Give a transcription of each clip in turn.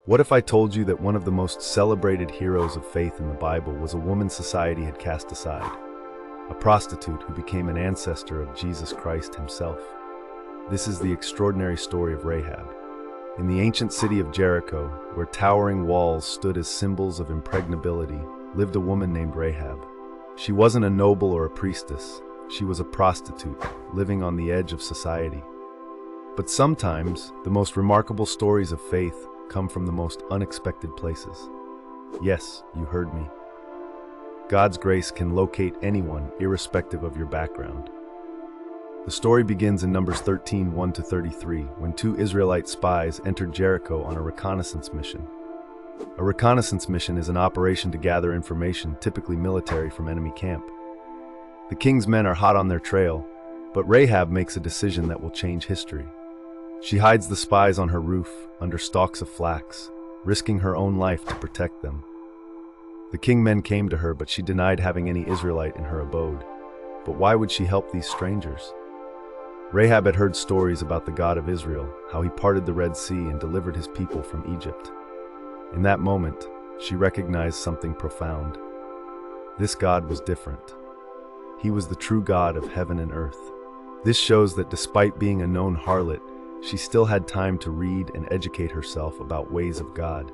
What if I told you that one of the most celebrated heroes of faith in the Bible was a woman society had cast aside, a prostitute who became an ancestor of Jesus Christ himself? This is the extraordinary story of Rahab. In the ancient city of Jericho, where towering walls stood as symbols of impregnability, lived a woman named Rahab. She wasn't a noble or a priestess. She was a prostitute, living on the edge of society. But sometimes, the most remarkable stories of faith come from the most unexpected places. Yes, you heard me. God's grace can locate anyone, irrespective of your background. The story begins in Numbers 13, 1-33, when two Israelite spies entered Jericho on a reconnaissance mission. A reconnaissance mission is an operation to gather information, typically military, from enemy camp. The king's men are hot on their trail, but Rahab makes a decision that will change history. She hides the spies on her roof, under stalks of flax, risking her own life to protect them. The king men came to her, but she denied having any Israelite in her abode. But why would she help these strangers? Rahab had heard stories about the God of Israel, how he parted the Red Sea and delivered his people from Egypt. In that moment, she recognized something profound. This God was different. He was the true God of heaven and earth. This shows that despite being a known harlot, she still had time to read and educate herself about ways of God.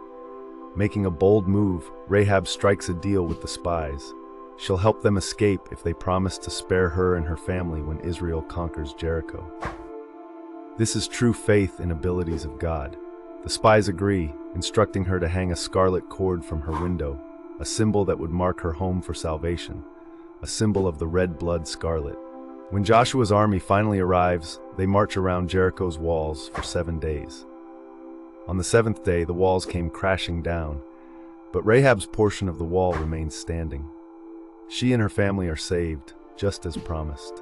Making a bold move, Rahab strikes a deal with the spies. She'll help them escape if they promise to spare her and her family when Israel conquers Jericho. This is true faith in abilities of God. The spies agree, instructing her to hang a scarlet cord from her window, a symbol that would mark her home for salvation, a symbol of the red blood scarlet. When Joshua's army finally arrives, they march around Jericho's walls for 7 days. On the 7th day, the walls came crashing down, but Rahab's portion of the wall remains standing. She and her family are saved, just as promised.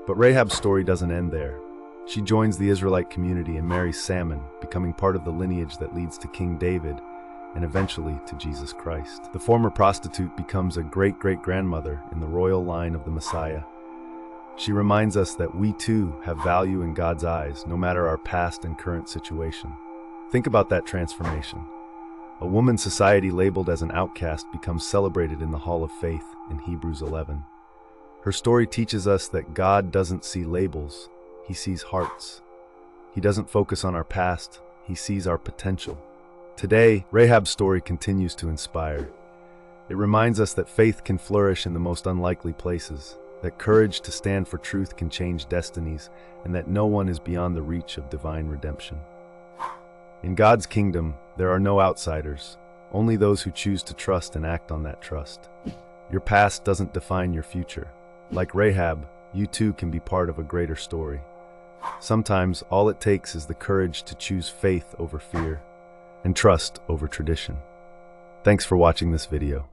But Rahab's story doesn't end there. She joins the Israelite community and marries Salmon, becoming part of the lineage that leads to King David and eventually to Jesus Christ. The former prostitute becomes a great-great-grandmother in the royal line of the Messiah. She reminds us that we too have value in God's eyes, no matter our past and current situation. Think about that transformation. A woman society labeled as an outcast becomes celebrated in the Hall of Faith in Hebrews 11. Her story teaches us that God doesn't see labels, he sees hearts. He doesn't focus on our past, he sees our potential. Today, Rahab's story continues to inspire. It reminds us that faith can flourish in the most unlikely places, that courage to stand for truth can change destinies, and that no one is beyond the reach of divine redemption. In God's kingdom, there are no outsiders, only those who choose to trust and act on that trust. Your past doesn't define your future. Like Rahab, you too can be part of a greater story. Sometimes all it takes is the courage to choose faith over fear and trust over tradition. Thanks for watching this video.